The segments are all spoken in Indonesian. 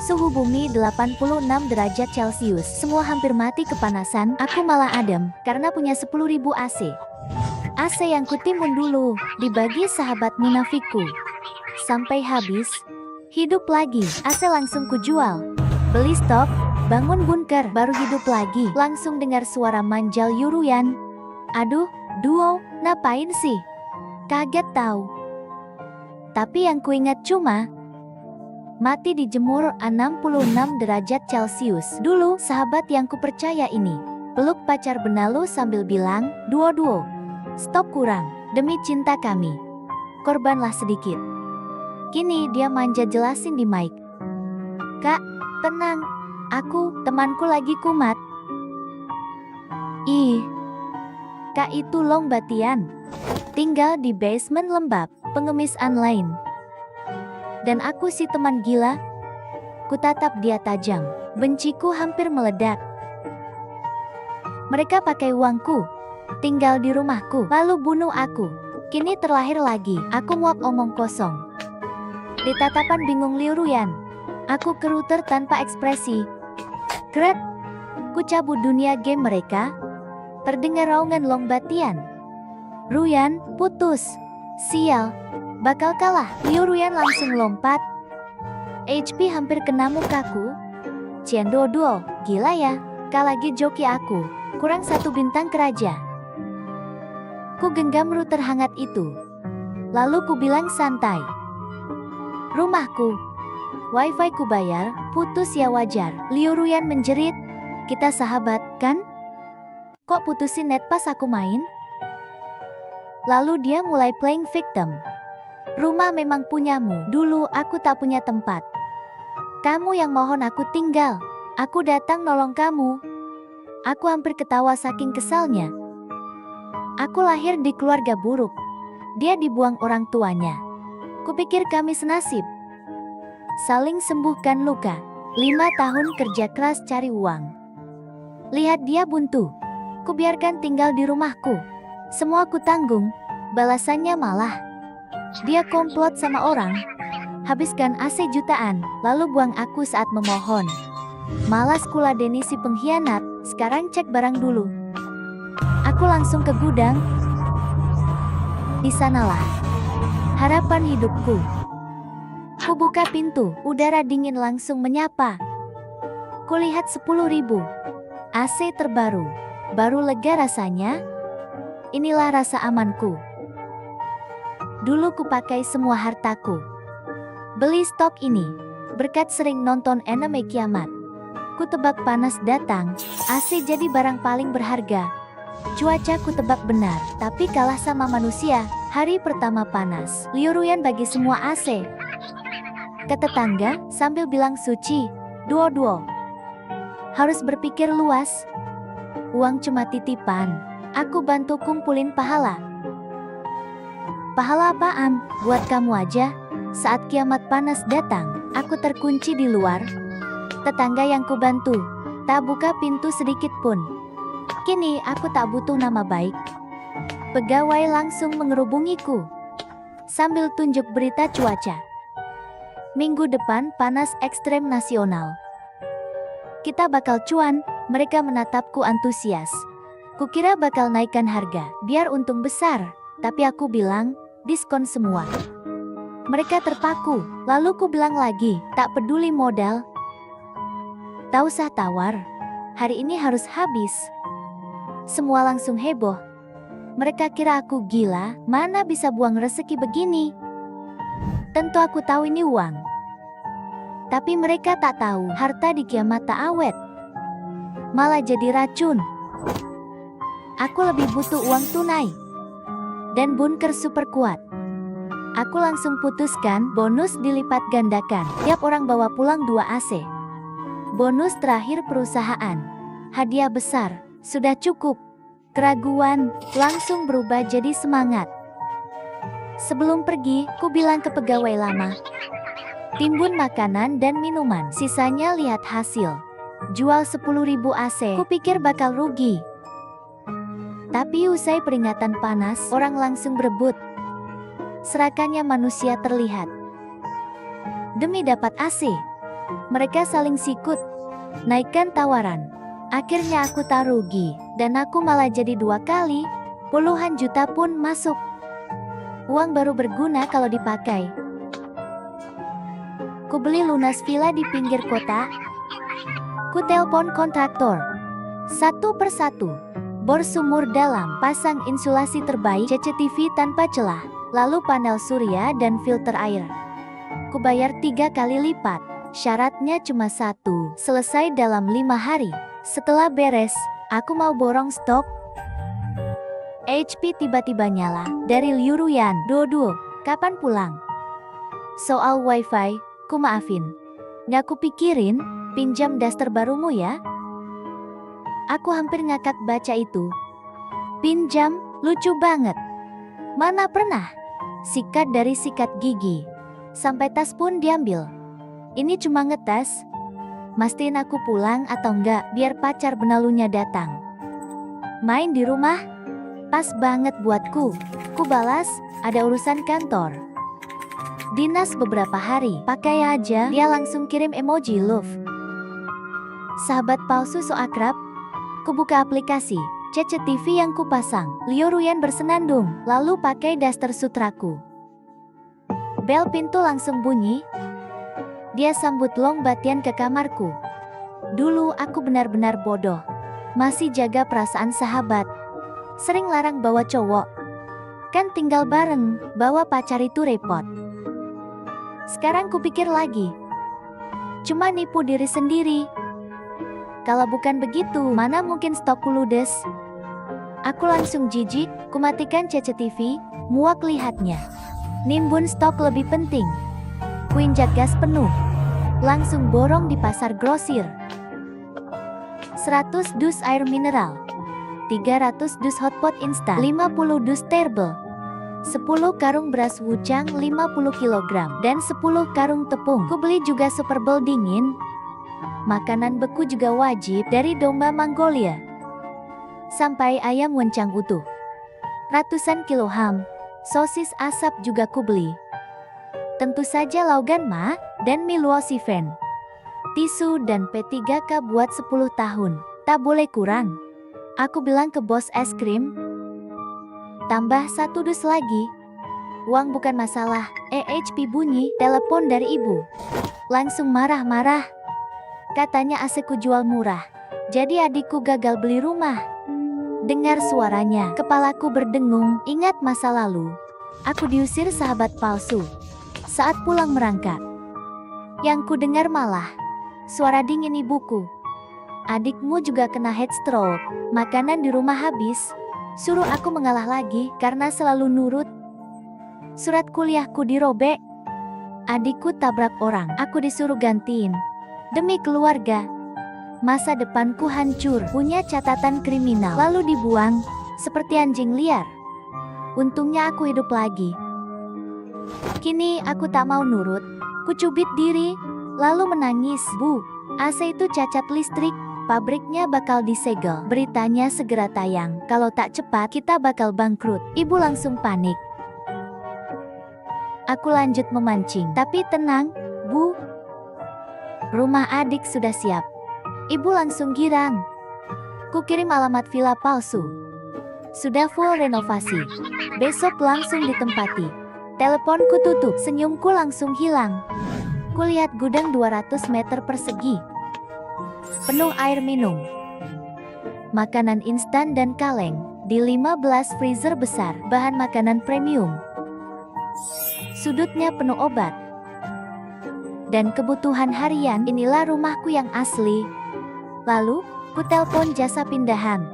Suhu bumi 86 derajat Celcius. Semua hampir mati kepanasan. Aku malah adem karena punya 10.000 AC. AC yang kutimbun dulu dibagi sahabat munafikku. Sampai habis. Hidup lagi. AC langsung kujual. Beli stok. Bangun bunker. Baru hidup lagi. Langsung dengar suara manjal Yuruyan. Aduh, duo, ngapain sih? Kaget tahu. Tapi yang kuingat cuma mati dijemur 66 derajat Celcius. Dulu sahabat yang kupercaya ini peluk pacar benalu sambil bilang, duo, stop kurang, demi cinta kami. Korbanlah sedikit. Kini dia manja jelasin di mic. Kak, tenang, temanku lagi kumat. Ih, Kak itu Long Batian. Tinggal di basement lembab, pengemis online. Dan aku si teman gila. Kutatap dia tajam. Benciku hampir meledak. Mereka pakai uangku. Tinggal di rumahku. Lalu bunuh aku. Kini terlahir lagi. Aku muak omong kosong. Di tatapan bingung Liu Ruyan. Aku keruter tanpa ekspresi. Kret. Ku cabut dunia game mereka. Terdengar raungan Long Batian. Ruyan, putus. Sial. Bakal kalah. Liu Ruyan langsung lompat. HP hampir kena mukaku. Ciendo duo, gila ya. Kak lagi joki aku. Kurang 1 bintang keraja. Ku genggam router hangat itu. Lalu ku bilang santai. Rumahku. Wifi ku bayar, putus ya wajar. Liu Ruyan menjerit. Kita sahabat, kan? Kok putusin net pas aku main? Lalu dia mulai playing victim. Rumah memang punyamu. Dulu aku tak punya tempat. Kamu yang mohon aku tinggal. Aku datang nolong kamu. Aku hampir ketawa saking kesalnya. Aku lahir di keluarga buruk. Dia dibuang orang tuanya. Kupikir kami senasib. Saling sembuhkan luka. 5 tahun kerja keras cari uang. Lihat dia buntu. Kubiarkan tinggal di rumahku. Semua ku tanggung. Balasannya malah dia komplot sama orang. Habiskan AC jutaan, lalu buang aku saat memohon. Malas kuladeni si pengkhianat. Sekarang cek barang dulu. Aku langsung ke gudang. Di sanalah harapan hidupku. Ku buka pintu, udara dingin langsung menyapa. Kulihat 10.000 AC terbaru. Baru lega rasanya. Inilah rasa amanku. Dulu ku pakai semua hartaku. Beli stok ini. Berkat sering nonton anime kiamat. Ku tebak panas datang. AC jadi barang paling berharga. Cuaca ku tebak benar. Tapi kalah sama manusia. Hari pertama panas. Liu Ruyan bagi semua AC ke tetangga sambil bilang suci. Duo. Harus berpikir luas. Uang cuma titipan. Aku bantu kumpulin pahala. Pahala apaan? Buat kamu aja. Saat kiamat panas datang, aku terkunci di luar. Tetangga yang kubantu tak buka pintu sedikit pun. Kini aku tak butuh nama baik. Pegawai langsung mengerubungiku sambil tunjuk berita cuaca. Minggu depan panas ekstrem nasional. Kita bakal cuan. Mereka menatapku antusias. Kukira bakal naikkan harga, biar untung besar. Tapi aku bilang, diskon semua. Mereka terpaku. Lalu ku bilang lagi, tak peduli modal. Tak usah tawar. Hari ini harus habis. Semua langsung heboh. Mereka kira aku gila, mana bisa buang rezeki begini. Tentu aku tahu ini uang. Tapi mereka tak tahu, harta di kiamat tak awet. Malah jadi racun. Aku lebih butuh uang tunai. Dan bunker super kuat. Aku langsung putuskan, bonus dilipat gandakan. Tiap orang bawa pulang 2 AC. Bonus terakhir perusahaan. Hadiah besar, sudah cukup. Keraguan langsung berubah jadi semangat. Sebelum pergi, ku bilang ke pegawai lama. Timbun makanan dan minuman, sisanya lihat hasil. Jual 10.000 AC, kupikir bakal rugi. Tapi usai peringatan panas, orang langsung berebut. Serakannya manusia terlihat. Demi dapat AC, Mereka saling sikut, naikkan tawaran. Akhirnya aku tak rugi, dan aku malah jadi 2 kali. Puluhan juta pun masuk. Uang baru berguna kalau dipakai. Ku beli lunas villa di pinggir kota. Ku telepon kontraktor. Satu persatu. Bor sumur dalam, pasang insulasi terbaik, CCTV tanpa celah, lalu panel surya dan filter air. Ku bayar 3 kali lipat. Syaratnya cuma 1, selesai dalam 5 hari. Setelah beres, aku mau borong stok. HP tiba-tiba nyala, dari Liu Ruyan. Dodo, kapan pulang? Soal wifi, ku maafin. Nggak kupikirin, pinjam daster barumu ya. Aku hampir ngakak baca itu. Pinjam, lucu banget. Mana pernah? Sikat dari sikat gigi. Sampai tas pun diambil. Ini cuma ngetes. Mastiin aku pulang atau enggak, biar pacar benalunya datang. Main di rumah? Pas banget buatku. Ku balas, ada urusan kantor. Dinas beberapa hari, pakai aja. Dia langsung kirim emoji love. Sahabat palsu so akrab. Ku buka aplikasi, CCTV yang kupasang. Liu Ruyan bersenandung, lalu pakai daster sutraku. Bel pintu langsung bunyi. Dia sambut Long Batian ke kamarku. Dulu aku benar-benar bodoh. Masih jaga perasaan sahabat. Sering larang bawa cowok. Kan tinggal bareng, bawa pacar itu repot. Sekarang kupikir lagi. Cuma nipu diri sendiri. Kalau bukan begitu, mana mungkin stokku ludes. Aku langsung jijik, kumatikan CCTV, muak lihatnya. Nimbun stok lebih penting. Kuinjak gas penuh. Langsung borong di pasar grosir. 100 dus air mineral. 300 dus hotpot instan. 50 dus terbel. 10 karung beras wucang 50 kg. Dan 10 karung tepung. Ku beli juga superbel dingin. Makanan beku juga wajib dari domba Mongolia. Sampai ayam wencang utuh. Ratusan kilo ham. Sosis asap juga ku beli. Tentu saja Laugan Ma, dan Miluosiven. Tisu dan P3K buat 10 tahun. Tak boleh kurang. Aku bilang ke bos es krim. Tambah 1 dus lagi. Uang bukan masalah. HP bunyi, telepon dari ibu. Langsung marah-marah. Katanya AC ku jual murah. Jadi adikku gagal beli rumah. Dengar suaranya, kepalaku berdengung. Ingat masa lalu. Aku diusir sahabat palsu. Saat pulang merangkak, yang ku dengar malah suara dingin ibuku. Adikmu juga kena heat stroke, makanan di rumah habis. Suruh aku mengalah lagi karena selalu nurut. Surat kuliahku dirobek. Adikku tabrak orang, aku disuruh gantiin. Demi keluarga. Masa depanku hancur, punya catatan kriminal, lalu dibuang seperti anjing liar. Untungnya aku hidup lagi. Kini aku tak mau nurut. Ku cubit diri, lalu menangis. Bu, AC itu cacat listrik, pabriknya bakal disegel. Beritanya segera tayang, kalau tak cepat kita bakal bangkrut. Ibu langsung panik. Aku lanjut memancing, tapi tenang, Bu. Rumah adik sudah siap. Ibu langsung girang. Ku kirim alamat villa palsu. Sudah full renovasi. Besok langsung ditempati. Teleponku tutup, senyumku langsung hilang. Kulihat gudang 200 meter persegi. Penuh air minum. Makanan instan dan kaleng. Di 15 freezer besar, bahan makanan premium. Sudutnya penuh obat. Dan kebutuhan harian, inilah rumahku yang asli. Lalu, ku telepon jasa pindahan.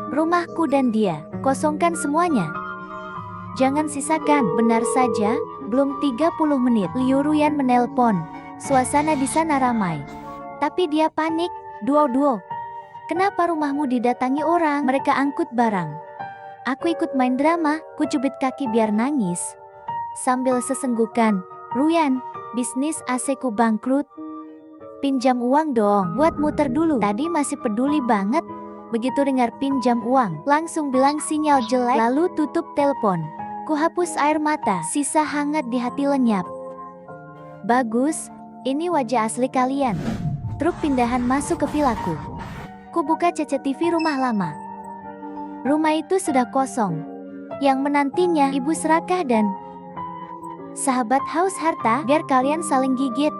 Rumahku dan dia, kosongkan semuanya. Jangan sisakan. Benar saja, belum 30 menit Liu Ruyan menelpon. Suasana di sana ramai. Tapi dia panik. Duo. Kenapa rumahmu didatangi orang? Mereka angkut barang. Aku ikut main drama, ku cubit kaki biar nangis. Sambil sesenggukan, Ruyan, bisnis AC ku bangkrut. Pinjam uang dong, buat muter dulu. Tadi masih peduli banget. Begitu dengar pinjam uang, langsung bilang sinyal jelek, lalu tutup telepon. Ku hapus air mata, sisa hangat di hati lenyap. Bagus, Ini wajah asli kalian. Truk pindahan masuk ke vilaku. Ku buka CCTV rumah lama. Rumah itu sudah kosong. Yang menantinya ibu serakah dan sahabat haus harta biar kalian saling gigit.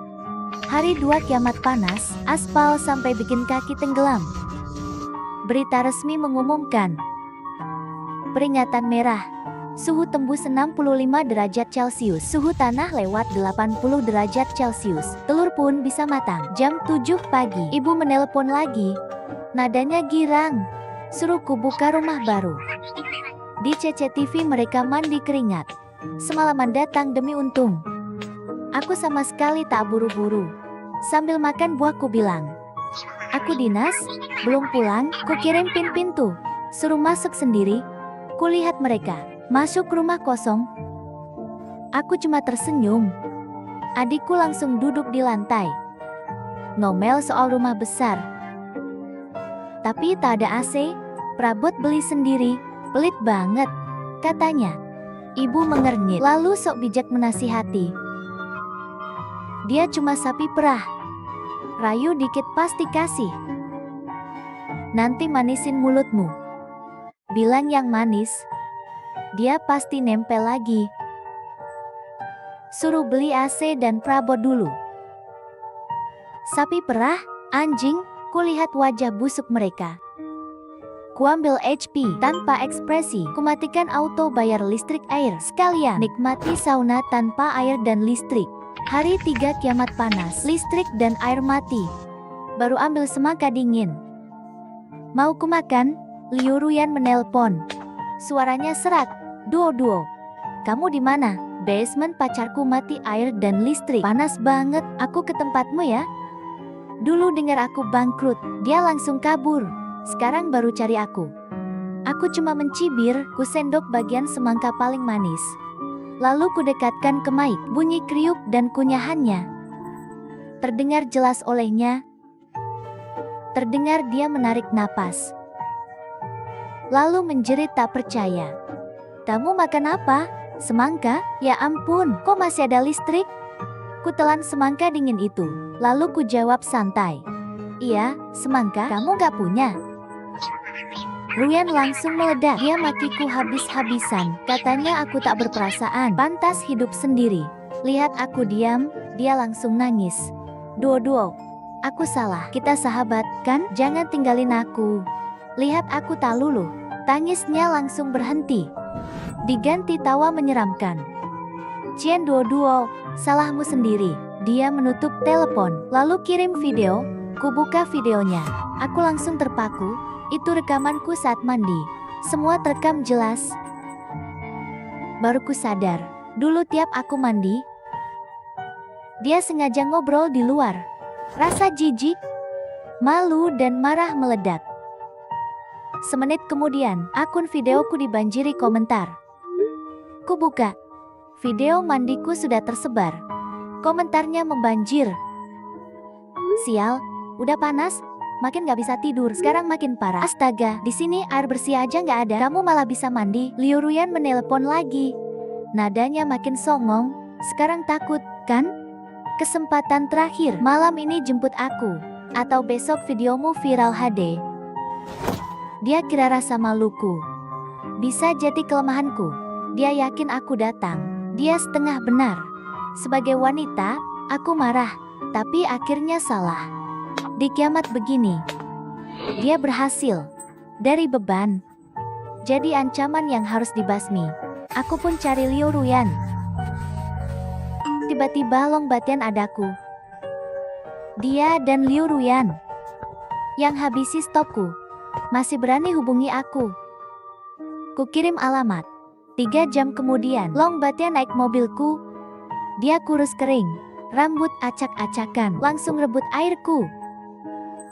Hari 2 kiamat panas, aspal sampai bikin kaki tenggelam. Berita resmi mengumumkan. Peringatan merah. Suhu tembus 65 derajat Celcius. Suhu tanah lewat 80 derajat Celcius. Telur pun bisa matang. Jam 7 pagi. Ibu menelpon lagi. Nadanya girang. Suruh ku buka rumah baru. Di CCTV mereka mandi keringat. Semalaman datang demi untung. Aku sama sekali tak buru-buru. Sambil makan buah ku bilang, aku dinas, belum pulang, ku kirim pin pintu. Suruh masuk sendiri. Kulihat mereka masuk rumah kosong. Aku cuma tersenyum. Adikku langsung duduk di lantai. Ngomel soal rumah besar. Tapi tak ada AC, perabot beli sendiri, pelit banget, katanya. Ibu mengernyit, lalu sok bijak menasihati. Dia cuma sapi perah. Rayu dikit pasti kasih. Nanti manisin mulutmu. Bilang yang manis. Dia pasti nempel lagi. Suruh beli AC dan perabot dulu. Sapi perah, anjing, kulihat wajah busuk mereka. Kuambil HP tanpa ekspresi. Kumatikan auto bayar listrik air. Sekalian nikmati sauna tanpa air dan listrik. Hari 3 kiamat panas. Listrik dan air mati. Baru ambil semangka dingin. Mau kumakan? Liu Ruyan menelpon. Suaranya serak. Duo. Kamu di mana? Basement, pacarku mati air dan listrik. Panas banget. Aku ke tempatmu ya. Dulu dengar aku bangkrut, dia langsung kabur. Sekarang baru cari aku. Aku cuma mencibir, ku sendok bagian semangka paling manis. Lalu ku dekatkan ke mic, bunyi kriuk dan kunyahannya terdengar jelas olehnya. Terdengar dia menarik napas. Lalu menjerit tak percaya. Kamu makan apa? Semangka? Ya ampun, kok masih ada listrik? Ku telan semangka dingin itu. Lalu ku jawab santai. Iya, semangka kamu gak punya. Ruyan langsung meledak. Dia makiku habis-habisan. Katanya aku tak berperasaan. Pantas hidup sendiri. Lihat aku diam, dia langsung nangis. Duo. Aku salah. Kita sahabat, kan? Jangan tinggalin aku. Lihat aku tak luluh. Tangisnya langsung berhenti. Diganti tawa menyeramkan. Cian Duo, salahmu sendiri. Dia menutup telepon, lalu kirim video. Ku buka videonya. Aku langsung terpaku. Itu rekamanku saat mandi. Semua terekam jelas. Baru ku sadar. Dulu tiap aku mandi, dia sengaja ngobrol di luar. Rasa jijik, malu dan marah meledak. Semenit kemudian, akun videoku dibanjiri komentar. Ku buka. Video mandiku sudah tersebar. Komentarnya membanjir. Sial, udah panas, makin gak bisa tidur. Sekarang makin parah. Astaga, di sini air bersih aja gak ada. Kamu malah bisa mandi. Liu Ruyan menelpon lagi. Nadanya makin songong. Sekarang takut, kan? Kesempatan terakhir. Malam ini jemput aku. Atau besok videomu viral HD. Dia kira rasa maluku bisa jadi kelemahanku. Dia yakin aku datang. Dia setengah benar. Sebagai wanita, aku marah. Tapi akhirnya salah. Di kiamat begini, dia berhasil. Dari beban, jadi ancaman yang harus dibasmi. Aku pun cari Liu Ruyan. Tiba-tiba Long Batian adaku. Dia dan Liu Ruyan yang habisi stopku. Masih berani hubungi aku. Ku kirim alamat. 3 jam kemudian, Long Batian naik mobilku. Dia kurus kering, rambut acak-acakan, langsung rebut airku.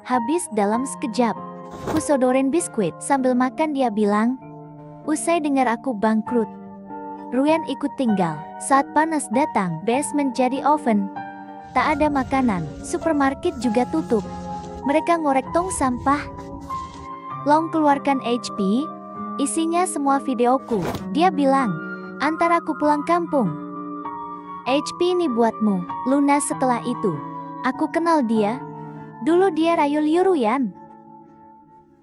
Habis dalam sekejap. Ku sodorin biskuit. Sambil makan dia bilang, usai dengar aku bangkrut, Ruyan ikut tinggal. Saat panas datang, basement jadi oven. Tak ada makanan, supermarket juga tutup. Mereka ngorek tong sampah. Long keluarkan HP, isinya semua videoku. Dia bilang, antar aku pulang kampung. HP ini buatmu, Luna. Setelah itu, aku kenal dia. Dulu dia rayu Liu Ruyan.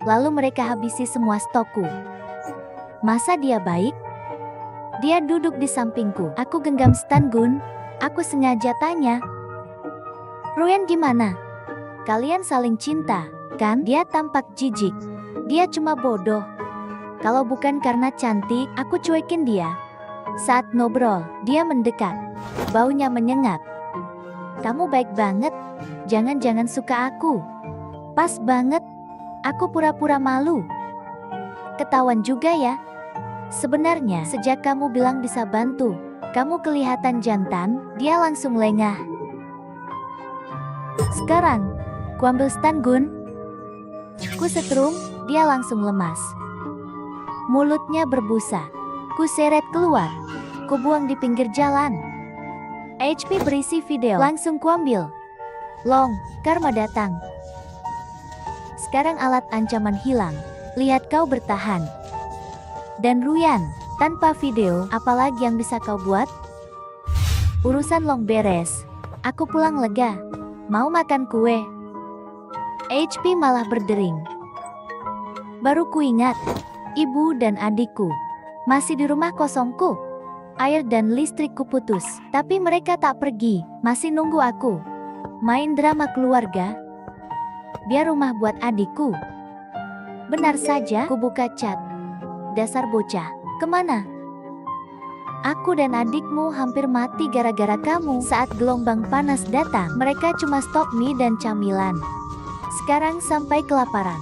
Lalu mereka habisi semua stokku. Masa dia baik? Dia duduk di sampingku. Aku genggam Stan Gun. Aku sengaja tanya, Ruyan gimana? Kalian saling cinta, kan? Dia tampak jijik. Dia cuma bodoh. Kalau bukan karena cantik, aku cuekin dia. Saat ngobrol, dia mendekat. Baunya menyengat. Kamu baik banget. Jangan-jangan suka aku. Pas banget. Aku pura-pura malu. Ketahuan juga ya. Sebenarnya, sejak kamu bilang bisa bantu, kamu kelihatan jantan. Dia langsung lengah. Sekarang, kuambil Stan Gun. Ku setrum, dia langsung lemas. Mulutnya berbusa. Ku seret keluar. Ku buang di pinggir jalan. HP berisi video. Langsung kuambil. Long, karma datang. Sekarang alat ancaman hilang. Lihat kau bertahan. Dan Ruyan, tanpa video, apalagi yang bisa kau buat? Urusan Long beres. Aku pulang lega. Mau makan kue? HP malah berdering. Baru kuingat, ibu dan adikku masih di rumah kosongku. Air dan listrikku putus, tapi mereka tak pergi, masih nunggu aku. Main drama keluarga. Biar rumah buat adikku. Benar saja, ku buka chat. Dasar bocah, kemana? Aku dan adikmu hampir mati gara-gara kamu. Saat gelombang panas datang, mereka cuma stok mie dan camilan. Sekarang sampai kelaparan.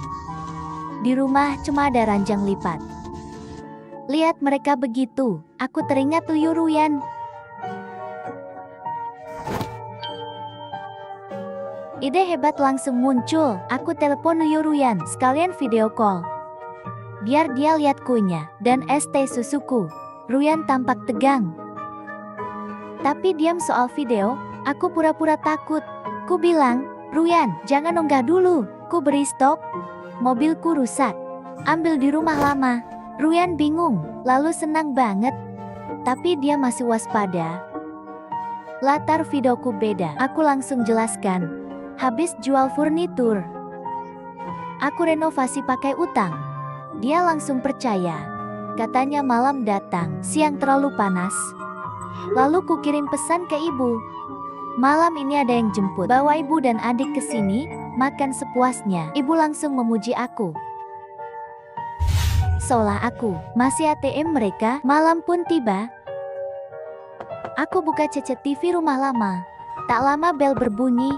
Di rumah cuma ada ranjang lipat. Lihat mereka begitu, aku teringat Liu Ruyan. Ide hebat langsung muncul. Aku telepon Liu Ruyan, sekalian video call. Biar dia lihat kuenya dan es teh susuku. Ruyan tampak tegang. Tapi diam soal video. Aku pura-pura takut. Ku bilang, Ruyan, jangan unggah dulu. Ku beri stok. Mobilku rusak. Ambil di rumah lama. Ruyan bingung, lalu senang banget. Tapi dia masih waspada. Latar videoku beda. Aku langsung jelaskan. Habis jual furnitur. Aku renovasi pakai utang. Dia langsung percaya. Katanya malam datang, siang terlalu panas. Lalu ku kirim pesan ke ibu. Malam ini ada yang jemput. Bawa ibu dan adik ke sini, makan sepuasnya. Ibu langsung memuji aku. Seolah aku masih ATM mereka. Malam pun tiba. Aku buka CCTV rumah lama. Tak lama bel berbunyi.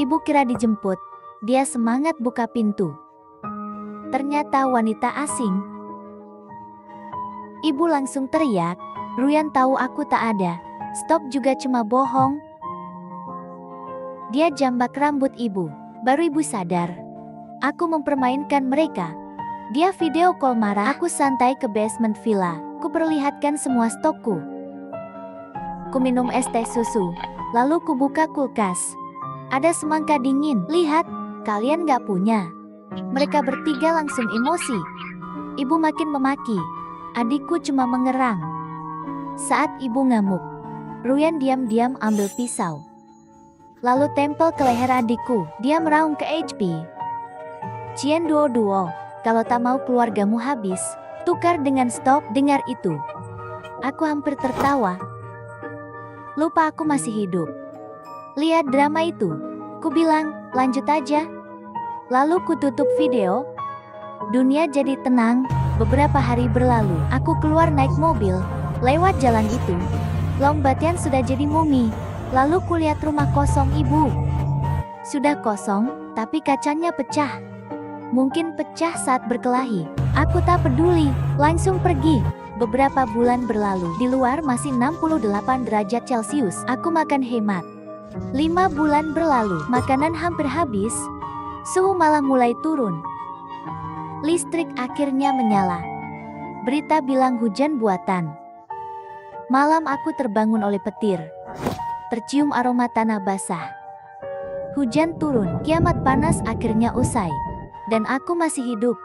Ibu kira dijemput. Dia semangat buka pintu. Ternyata wanita asing. Ibu langsung teriak. Ruyan tahu aku tak ada. Stok juga cuma bohong. Dia jambak rambut ibu. Baru ibu sadar. Aku mempermainkan mereka. Dia video call marah. Aku santai ke basement villa. Ku perlihatkan semua stokku. Ku minum es teh susu. Lalu ku buka kulkas. Ada semangka dingin. Lihat, kalian gak punya. Mereka bertiga langsung emosi. Ibu makin memaki. Adikku cuma mengerang. Saat ibu ngamuk, Ruyan diam-diam ambil pisau. Lalu tempel ke leher adikku. Dia meraung ke HP. Cian duo-duo. Kalau tak mau keluargamu habis, tukar dengan stok. Dengar itu. Aku hampir tertawa. Lupa aku masih hidup. Lihat drama itu. Ku bilang, lanjut aja. Lalu ku tutup video. Dunia jadi tenang. Beberapa hari berlalu. Aku keluar naik mobil. Lewat jalan itu. Long Batian sudah jadi mumi. Lalu kulihat rumah kosong ibu. Sudah kosong, tapi kacanya pecah. Mungkin pecah saat berkelahi. Aku tak peduli, langsung pergi. Beberapa bulan berlalu. Di luar masih 68 derajat Celcius. Aku makan hemat. 5 bulan berlalu. Makanan hampir habis. Suhu malah mulai turun. Listrik akhirnya menyala. Berita bilang hujan buatan. Malam aku terbangun oleh petir. Tercium aroma tanah basah. Hujan turun, kiamat panas akhirnya usai. Dan aku masih hidup.